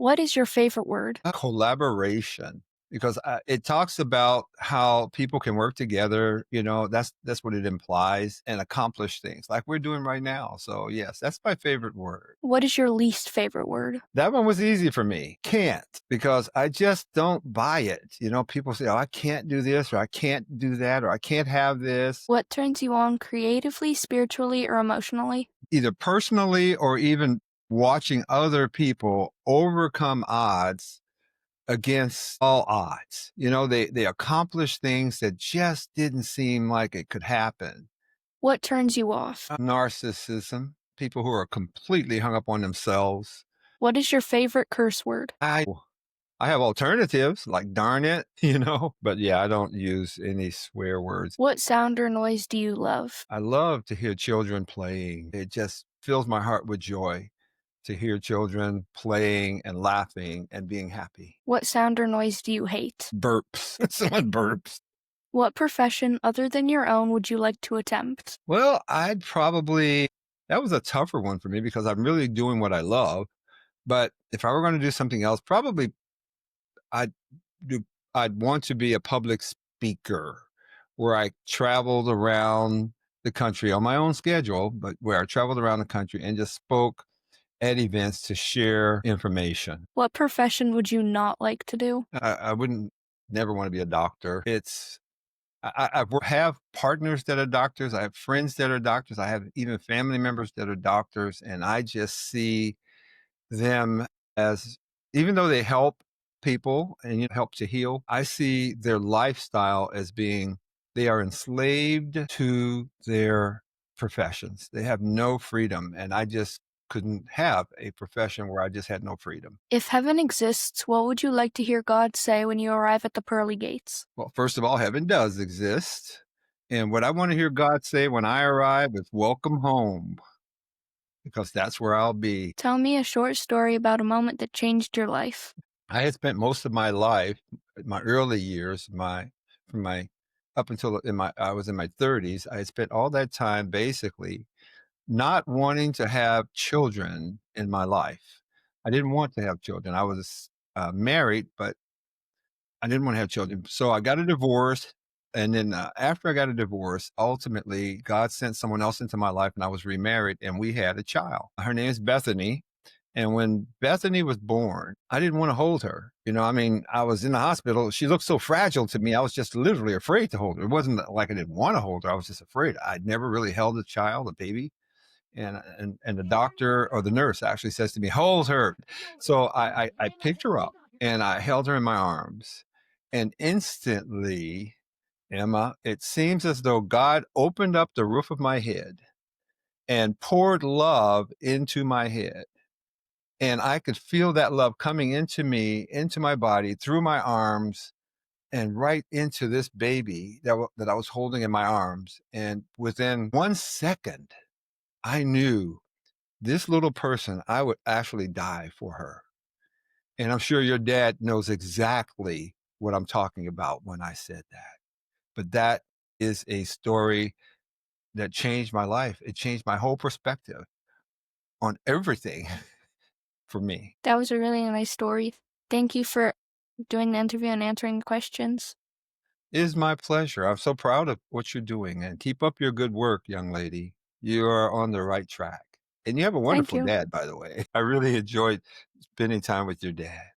What is your favorite word? Collaboration, because it talks about how people can work together. That's what it implies, and accomplish things like we're doing right now. So yes, that's my favorite word. What is your least favorite word? That one was easy for me. Can't, because I just don't buy it. People say, "Oh, I can't do this," or "I can't do that," or "I can't have this," What turns you on creatively, spiritually, or emotionally? either personally or even watching other people overcome odds against all odds. They accomplish things that just didn't seem like it could happen. What turns you off? Narcissism, people who are completely hung up on themselves. What is your favorite curse word? I have alternatives like darn it, but yeah, I don't use any swear words. What sound or noise do you love? I love to hear children playing. It just fills my heart with joy to hear children playing and laughing and being happy. What sound or noise do you hate? Burps. Someone burps. What profession other than your own would you like to attempt? Well, that was a tougher one for me because I'm really doing what I love. But if I were going to do something else, probably I'd do, I'd want to be a public speaker where I traveled around the country on my own schedule, but where I traveled around the country and just spoke at events to share information. What profession would you not like to do? I wouldn't never want to be a doctor. Have partners that are doctors. I have friends that are doctors. I have even family members that are doctors. And I just see them as, even though they help people and help to heal, I see their lifestyle as being, they are enslaved to their professions. They have no freedom. And I just couldn't have a profession where I just had no freedom. If heaven exists, what would you like to hear God say when you arrive at the pearly gates? Well, first of all, heaven does exist. And what I want to hear God say when I arrive is welcome home, because that's where I'll be. Tell me a short story about a moment that changed your life. I had spent most of my life, my early years, from my up until I was in my 30s, I had spent all that time basically not wanting to have children in my life. I didn't want to have children. I was married, but I didn't want to have children. So I got a divorce. And then after I got a divorce, ultimately, God sent someone else into my life and I was remarried and we had a child. Her name is Bethany. And when Bethany was born, I didn't want to hold her. I was in the hospital. She looked so fragile to me. I was just literally afraid to hold her. It wasn't like I didn't want to hold her. I was just afraid. I'd never really held a child, a baby. And the doctor or the nurse actually says to me, hold her. So I picked her up and I held her in my arms. And instantly, Emma, it seems as though God opened up the roof of my head and poured love into my head. And I could feel that love coming into me, into my body, through my arms, and right into this baby that I was holding in my arms. And within 1 second, I knew this little person, I would actually die for her. And I'm sure your dad knows exactly what I'm talking about when I said that. But that is a story that changed my life. It changed my whole perspective on everything for me. That was a really nice story. Thank you for doing the interview and answering the questions. It is my pleasure. I'm so proud of what you're doing, and keep up your good work, young lady. You are on the right track. And you have a Thank wonderful you. dad, by the way. I really enjoyed spending time with your dad.